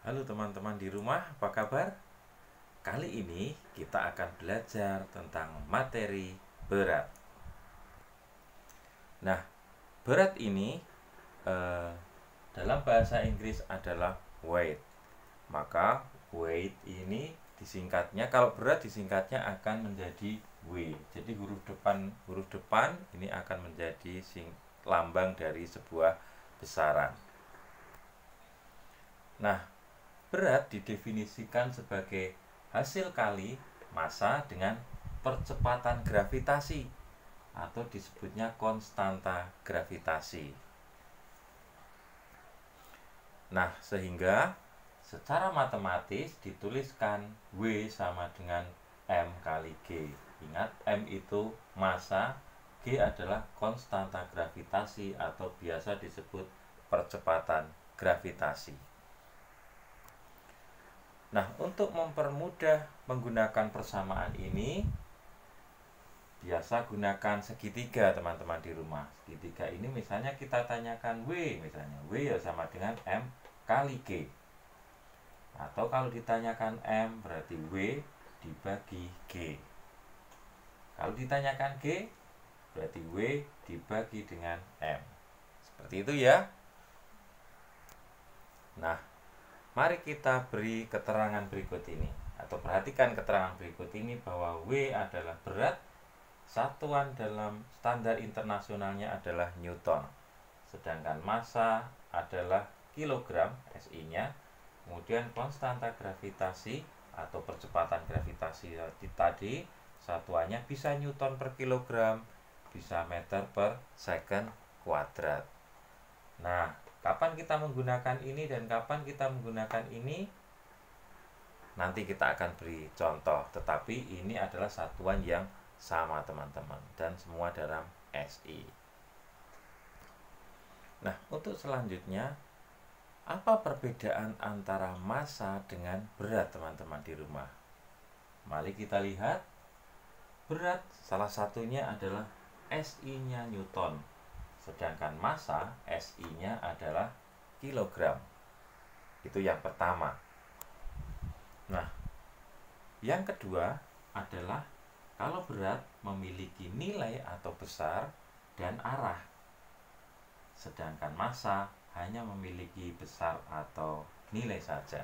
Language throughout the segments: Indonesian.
Halo teman-teman di rumah, apa kabar? Kali ini kita akan belajar tentang materi berat. Nah, berat ini dalam bahasa Inggris adalah weight. Maka weight ini disingkatnya, kalau berat disingkatnya akan menjadi W. Jadi huruf depan ini akan menjadi lambang dari sebuah besaran. Nah, berat didefinisikan sebagai hasil kali massa dengan percepatan gravitasi atau disebutnya konstanta gravitasi. Nah, sehingga secara matematis dituliskan W sama dengan M kali G. Ingat, M itu massa, G adalah konstanta gravitasi atau biasa disebut percepatan gravitasi. Nah, untuk mempermudah menggunakan persamaan ini, biasa gunakan segitiga teman-teman di rumah. Segitiga ini misalnya kita tanyakan W, misalnya W ya sama dengan M kali G. Atau kalau ditanyakan M berarti W dibagi G. Kalau ditanyakan G berarti W dibagi dengan M. Seperti itu ya. Nah, mari kita beri keterangan berikut ini, atau perhatikan keterangan berikut ini bahwa W adalah berat, satuan dalam standar internasionalnya adalah Newton, sedangkan massa adalah kilogram, SI-nya, kemudian konstanta gravitasi atau percepatan gravitasi tadi satuannya bisa Newton per kilogram, bisa meter per second kuadrat. Nah, kapan kita menggunakan ini dan kapan kita menggunakan ini? Nanti kita akan beri contoh, tetapi ini adalah satuan yang sama teman-teman dan semua dalam SI. Nah, untuk selanjutnya, apa perbedaan antara massa dengan berat teman-teman di rumah? Mari kita lihat. Berat salah satunya adalah SI-nya Newton, sedangkan massa SI-nya adalah kilogram. Itu yang pertama. Nah, yang kedua adalah kalau berat memiliki nilai atau besar dan arah, sedangkan massa hanya memiliki besar atau nilai saja.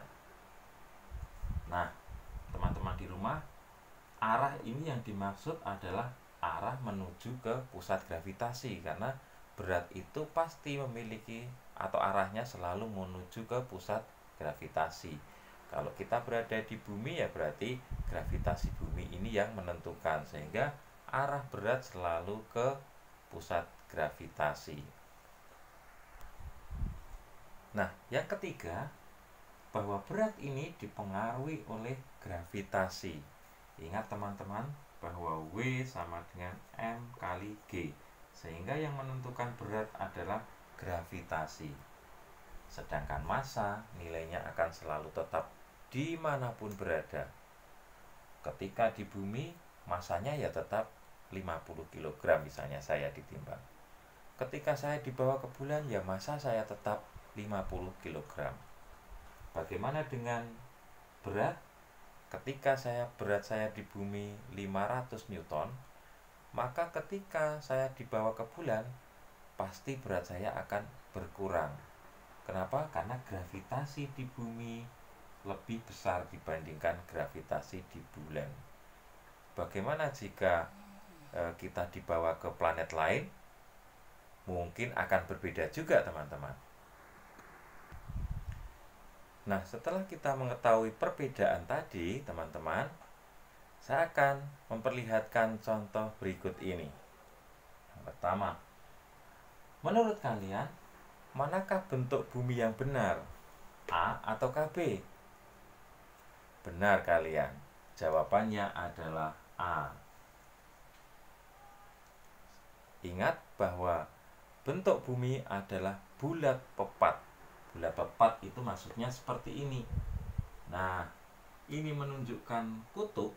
Nah, teman-teman di rumah, arah ini yang dimaksud adalah arah menuju ke pusat gravitasi, karena berat itu pasti memiliki atau arahnya selalu menuju ke pusat gravitasi. Kalau kita berada di bumi ya berarti gravitasi bumi ini yang menentukan, sehingga arah berat selalu ke pusat gravitasi. Nah, yang ketiga, bahwa berat ini dipengaruhi oleh gravitasi. Ingat teman-teman bahwa W sama dengan M kali G, sehingga yang menentukan berat adalah gravitasi. Sedangkan massa nilainya akan selalu tetap dimanapun berada. Ketika di bumi, massanya ya tetap 50 kg misalnya saya ditimbang. Ketika saya dibawa ke bulan, ya massa saya tetap 50 kg. Bagaimana dengan berat? Ketika berat saya di bumi 500 Newton, maka ketika saya dibawa ke bulan, pasti berat saya akan berkurang. Kenapa? Karena gravitasi di bumi lebih besar dibandingkan gravitasi di bulan. Bagaimana jika kita dibawa ke planet lain? Mungkin akan berbeda juga teman-teman. Nah, setelah kita mengetahui perbedaan tadi teman-teman, saya akan memperlihatkan contoh berikut ini. Yang pertama, menurut kalian, manakah bentuk bumi yang benar? A atau B? Benar kalian. Jawabannya adalah A. Ingat bahwa bentuk bumi adalah bulat pepat. Bulat pepat itu maksudnya seperti ini. Nah, ini menunjukkan kutub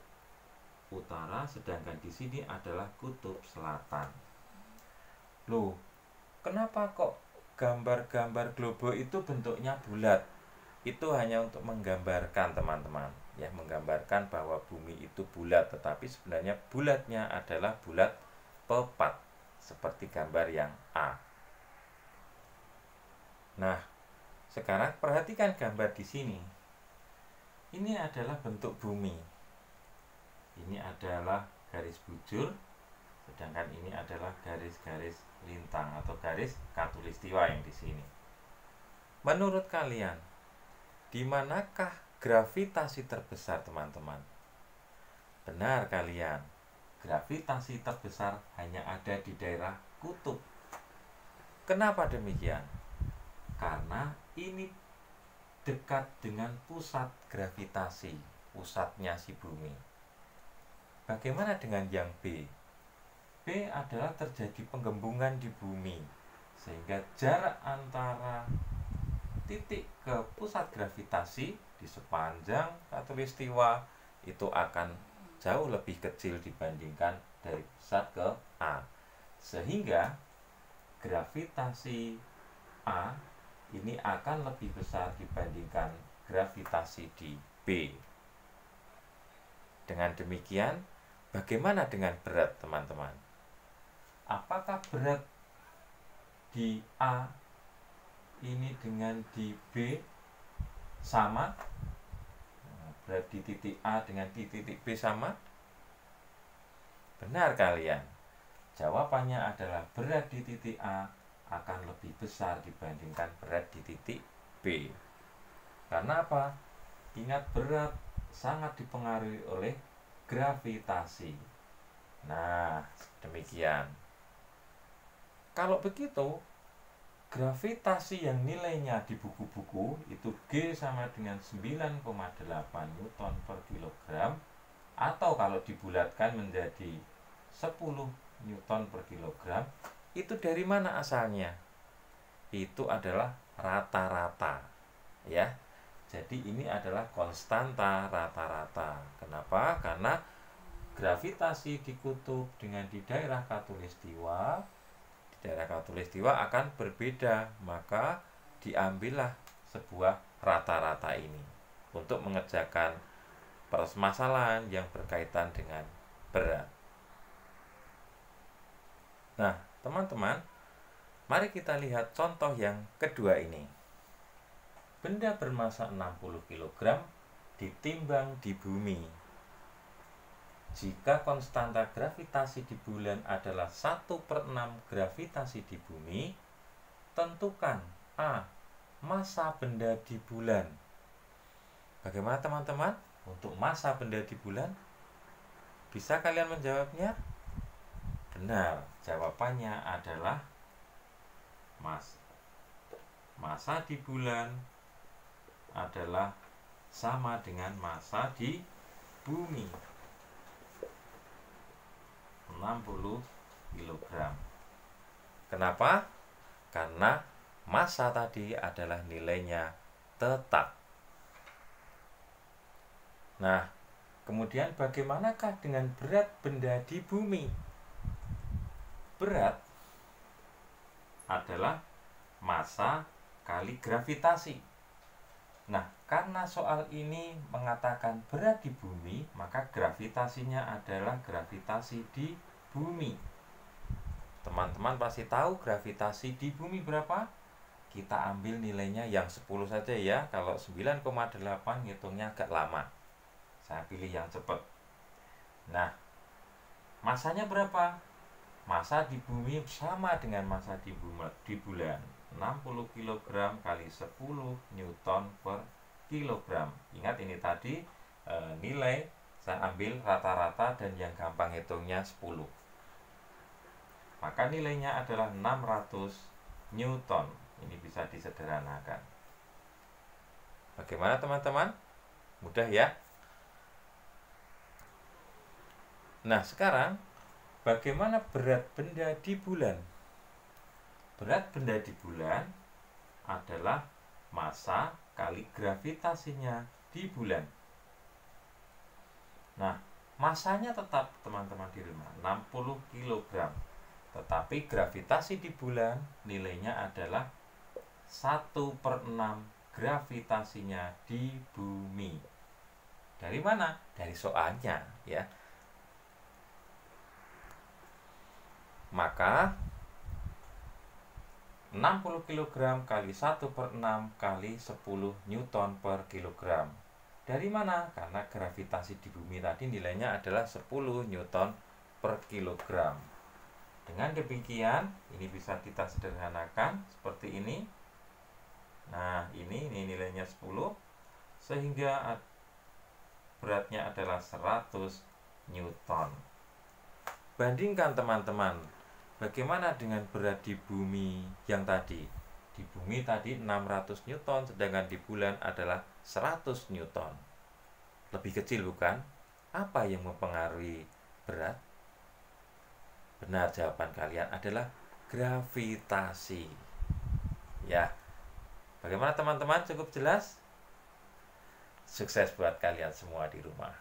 utara, sedangkan di sini adalah kutub selatan. Loh, kenapa kok gambar-gambar globe itu bentuknya bulat? itu hanya untuk menggambarkan teman-teman, ya, menggambarkan bahwa bumi itu bulat, tetapi sebenarnya bulatnya adalah bulat pepat seperti gambar yang A. Nah, sekarang perhatikan gambar di sini. Ini adalah bentuk bumi. Ini adalah garis bujur, sedangkan ini adalah garis-garis lintang atau garis khatulistiwa yang di sini. Menurut kalian, di manakah gravitasi terbesar, teman-teman? Benar kalian, gravitasi terbesar hanya ada di daerah kutub. Kenapa demikian? Karena ini dekat dengan pusat gravitasi, pusatnya si bumi. Bagaimana dengan yang B? B adalah terjadi penggembungan di bumi, sehingga jarak antara titik ke pusat gravitasi di sepanjang khatulistiwa itu akan jauh lebih kecil dibandingkan dari pusat ke A, sehingga gravitasi A ini akan lebih besar dibandingkan gravitasi di B. Dengan demikian, bagaimana dengan berat, teman-teman? Apakah berat di A ini dengan di B sama? Berat di titik A dengan di titik B sama? Benar kalian. Jawabannya adalah berat di titik A akan lebih besar dibandingkan berat di titik B. Karena apa? Ingat, berat sangat dipengaruhi oleh gravitasi. Nah, demikian. Kalau begitu, gravitasi yang nilainya di buku-buku itu G sama dengan 9,8 Newton per kilogram, atau kalau dibulatkan menjadi 10 Newton per kilogram, itu dari mana asalnya? Itu adalah rata-rata, ya. Jadi ini adalah konstanta rata-rata. Kenapa? Karena gravitasi di kutub dengan di daerah khatulistiwa, akan berbeda, maka diambillah sebuah rata-rata ini untuk mengerjakan permasalahan yang berkaitan dengan berat. Nah, teman-teman, mari kita lihat contoh yang kedua ini. Benda bermasa 60 kg ditimbang di bumi. Jika konstanta gravitasi di bulan adalah 1/6 gravitasi di bumi, tentukan A. Massa benda di bulan. Bagaimana, teman-teman? Untuk massa benda di bulan, bisa kalian menjawabnya? Benar, jawabannya adalah massa di bulan adalah sama dengan massa di bumi, 60 kg. Kenapa? Karena massa tadi adalah nilainya tetap. Nah, kemudian bagaimanakah dengan berat benda di bumi? Berat adalah massa kali gravitasi. Nah, karena soal ini mengatakan berat di bumi, maka gravitasinya adalah gravitasi di bumi. Teman-teman pasti tahu gravitasi di bumi berapa? Kita ambil nilainya yang 10 saja ya. Kalau 9,8 ngitungnya agak lama. Saya pilih yang cepat. Nah, masanya berapa? Massa di bumi sama dengan massa di bulan, 60 kg kali 10 Newton per kilogram. Ingat, ini tadi nilai saya ambil rata-rata dan yang gampang hitungnya 10. Maka nilainya adalah 600 Newton. Ini bisa disederhanakan. Bagaimana, teman-teman? Mudah ya? Nah, sekarang bagaimana berat benda di bulan? Berat benda di bulan adalah massa kali gravitasinya di bulan. Nah, massanya tetap, teman-teman di rumah, 60 kg. Tetapi gravitasi di bulan nilainya adalah 1/6 gravitasinya di bumi. Dari mana? Dari soalnya, ya. Maka 60 kg kali 1/6 kali 10 Newton per kilogram. Dari mana? Karena gravitasi di bumi tadi nilainya adalah 10 Newton per kilogram. Dengan demikian, ini bisa kita sederhanakan seperti ini. Nah, ini nilainya 10, sehingga beratnya adalah 100 Newton. Bandingkan teman-teman, bagaimana dengan berat di bumi yang tadi? Di bumi tadi 600 Newton, sedangkan di bulan adalah 100 Newton. Lebih kecil bukan? Apa yang mempengaruhi berat? Benar, jawaban kalian adalah gravitasi. Ya. Bagaimana teman-teman? Cukup jelas? Sukses buat kalian semua di rumah.